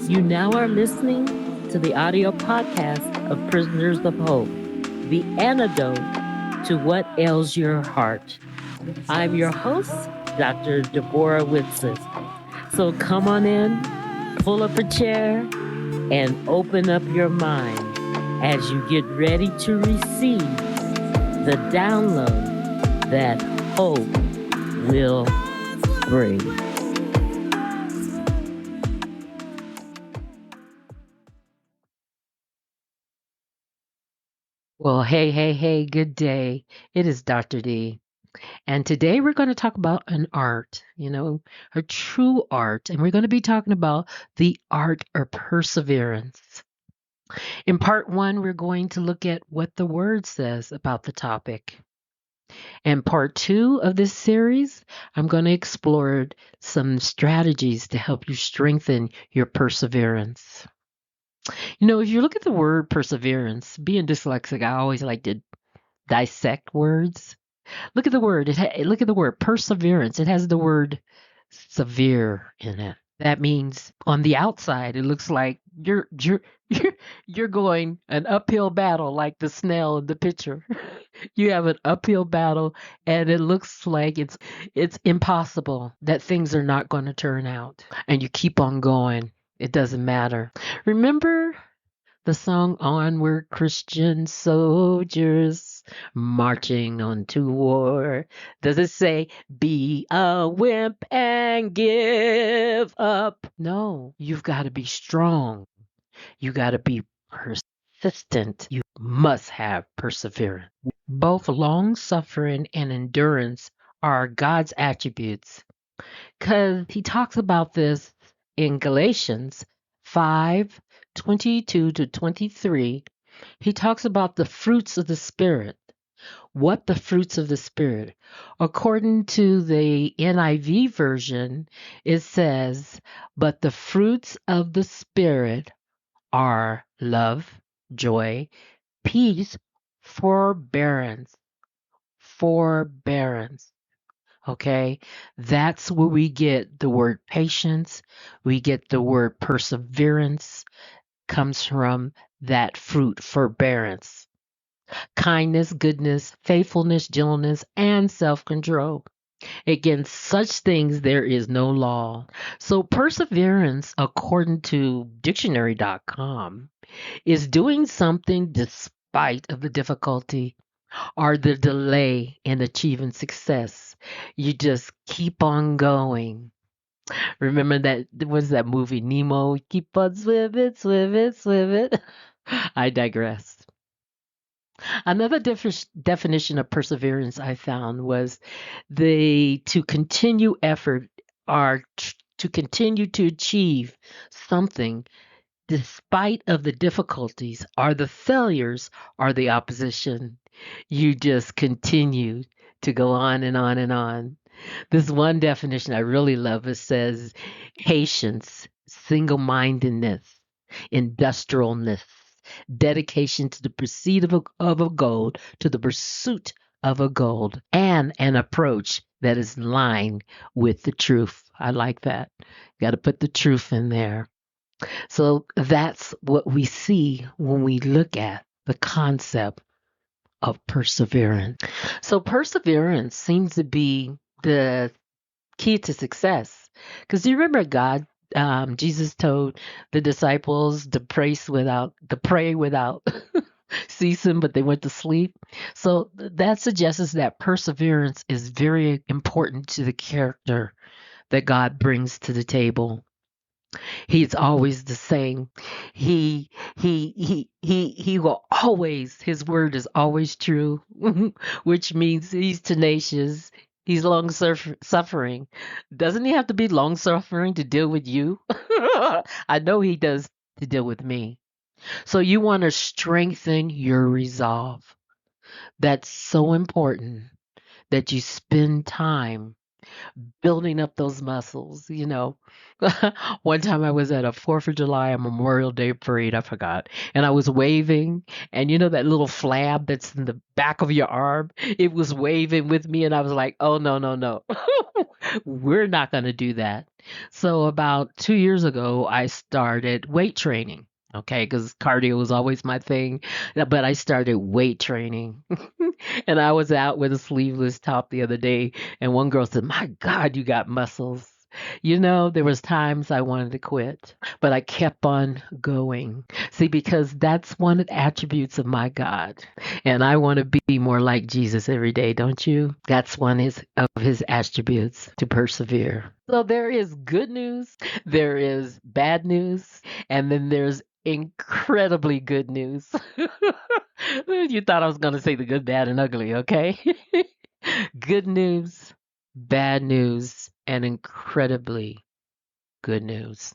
You now are listening to the audio podcast of Prisoners of Hope, the antidote to what ails your heart. I'm your host, Dr. Deborah Whitson. So come on in, pull up a chair, and open up your mind as you get ready to receive the download that hope will bring. Well, hey, good day. It is Dr. D. And today we're going to talk about an art, a true art. And we're going to be talking about the art of perseverance. In part one, we're going to look at what the word says about the topic. In part two of this series, I'm going to explore some strategies to help you strengthen your perseverance. If you look at the word perseverance, being dyslexic, I always like to dissect words. Look at the word. Look at the word perseverance. It has the word severe in it. That means on the outside, it looks like you're going an uphill battle, like the snail in the picture. You have an uphill battle, and it looks like it's impossible that things are not going to turn out, and you keep on going. It doesn't matter. Remember the song Onward Christian Soldiers Marching on to War? Does it say, be a wimp and give up? No, you've got to be strong. You got to be persistent. You must have perseverance. Both long suffering and endurance are God's attributes, because he talks about this in Galatians 5:22 to 23. He talks about the fruits of the Spirit. What the fruits of the Spirit? According to the NIV version, it says, but the fruits of the Spirit are love, joy, peace, forbearance. Forbearance. Okay, that's where we get the word patience. We get the word perseverance, comes from that fruit, forbearance. Kindness, goodness, faithfulness, gentleness, and self control. Against such things there is no law. So, perseverance, according to dictionary.com, is doing something despite of the difficulty or the delay in achieving success. You just keep on going. Remember that was that movie Nemo? Keep on swimming, swimming, swimming. I digress. Another definition of perseverance I found was the to continue effort or to continue to achieve something despite of the difficulties or the failures or the opposition. You just continue to go on and on and on. This one definition I really love. It says patience, single-mindedness, industrialness, dedication to the pursuit of a goal, to the pursuit of a goal, and an approach that is in line with the truth. I like that. Got to put the truth in there. So that's what we see when we look at the concept of perseverance. So perseverance seems to be the key to success. Because you remember Jesus told the disciples to pray without ceasing, but they went to sleep. So that suggests that perseverance is very important to the character that God brings to the table. He's always the same. He will always, his word is always true, which means he's tenacious. He's suffering. Doesn't he have to be long suffering to deal with you? I know he does to deal with me. So you want to strengthen your resolve. That's so important that you spend time building up those muscles. One time I was at a 4th of July and Memorial Day parade, I forgot, and I was waving, and that little flab that's in the back of your arm, it was waving with me, and I was like, oh, no, no, no. We're not going to do that. So about 2 years ago, I started weight training. Okay, because cardio was always my thing, but I started weight training. And I was out with a sleeveless top the other day, and one girl said, "My God, you got muscles." There was times I wanted to quit, but I kept on going. See, because that's one of the attributes of my God. And I want to be more like Jesus every day, don't you? That's of his attributes, to persevere. So there is good news, there is bad news, and then there's incredibly good news. You thought I was going to say the good, bad, and ugly, okay? Good news, bad news, and incredibly good news.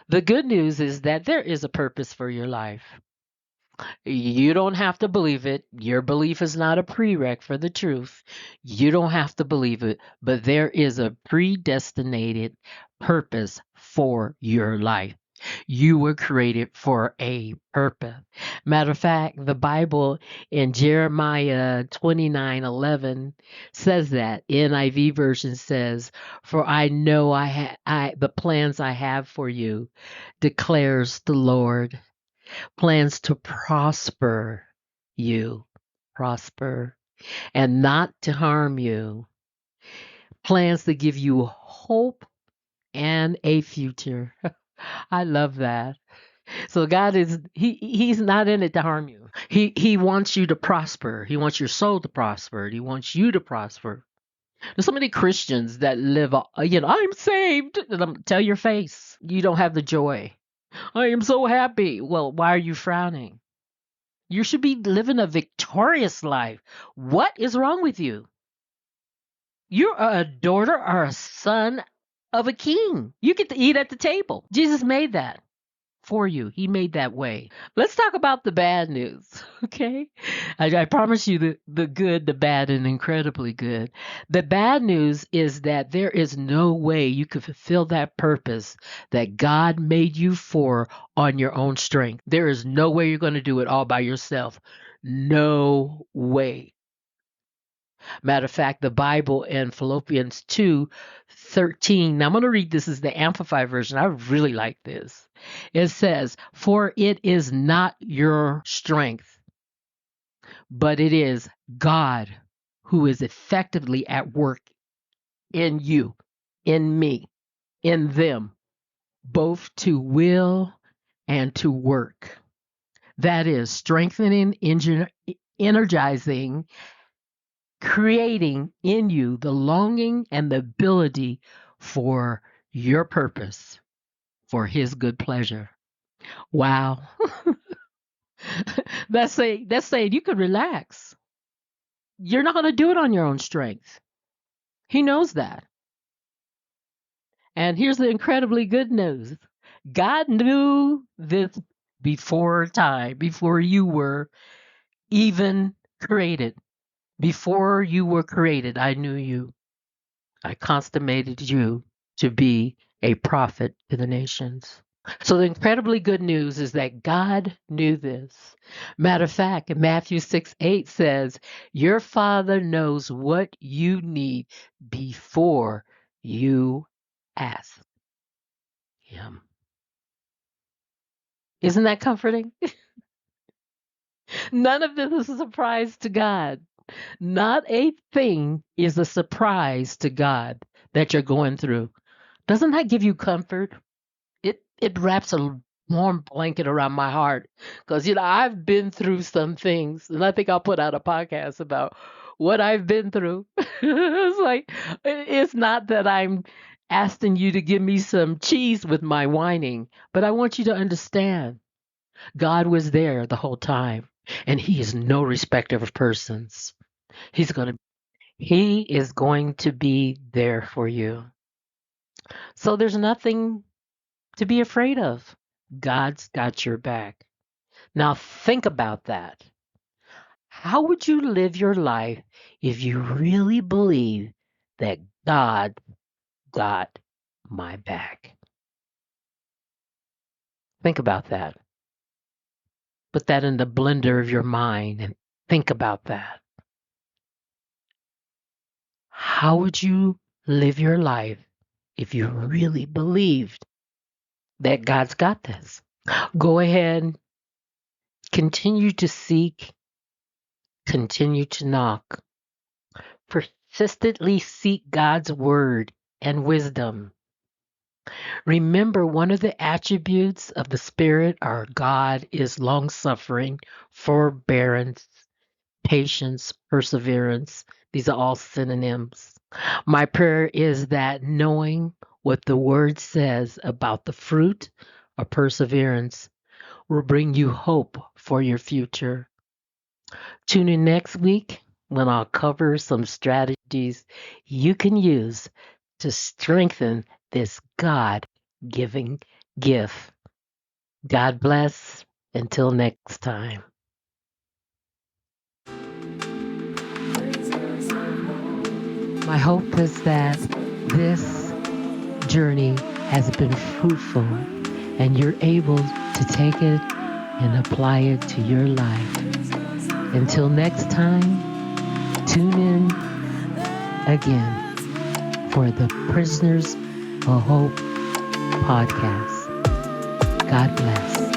The good news is that there is a purpose for your life. You don't have to believe it. Your belief is not a prereq for the truth. You don't have to believe it, but there is a predestinated purpose for your life. You were created for a purpose. Matter of fact, the Bible in Jeremiah 29:11 says that. NIV version says, "For I know the plans I have for you, declares the Lord, plans to prosper, and not to harm you, plans to give you hope and a future." I love that. So God he's not in it to harm you. He wants you to prosper. He wants your soul to prosper. He wants you to prosper. There's so many Christians that live, I'm saved. And tell your face, you don't have the joy. I am so happy. Well, why are you frowning? You should be living a victorious life. What is wrong with you? You're a daughter or a son of a king. You get to eat at the table. Jesus made that for you. He made that way. Let's talk about the bad news, okay? I promise you the good, the bad, and incredibly good. The bad news is that there is no way you could fulfill that purpose that God made you for on your own strength. There is no way you're going to do it all by yourself. No way. Matter of fact, the Bible in Philippians 2:13. Now I'm going to read this as the Amplified version. I really like this. It says, "For it is not your strength, but it is God who is effectively at work in you, in me, in them, both to will and to work." That is strengthening, energizing, creating in you the longing and the ability for your purpose, for his good pleasure. Wow. That's saying you could relax. You're not going to do it on your own strength. He knows that. And here's the incredibly good news. God knew this before time, before you were even created. Before you were created, I knew you. I consummated you to be a prophet to the nations. So the incredibly good news is that God knew this. Matter of fact, Matthew 6:8 says, "Your Father knows what you need before you ask him." Isn't that comforting? None of this is a surprise to God. Not a thing is a surprise to God that you're going through. Doesn't that give you comfort? It wraps a warm blanket around my heart because I've been through some things, and I think I'll put out a podcast about what I've been through. It's like it's not that I'm asking you to give me some cheese with my whining, but I want you to understand God was there the whole time, and He is no respecter of persons. He is going to be there for you. So there's nothing to be afraid of. God's got your back. Now think about that. How would you live your life if you really believe that God got my back? Think about that. Put that in the blender of your mind and think about that. How would you live your life if you really believed that God's got this. Go ahead, continue to seek, continue to knock. Persistently seek God's word and wisdom. Remember, one of the attributes of the Spirit, our God, is long suffering, forbearance, patience, perseverance. These are all synonyms. My prayer is that knowing what the word says about the fruit of perseverance will bring you hope for your future. Tune in next week when I'll cover some strategies you can use to strengthen this God giving gift. God bless. Until next time. My hope is that this journey has been fruitful and you're able to take it and apply it to your life. Until next time, tune in again for the Prisoners of Hope podcast. God bless.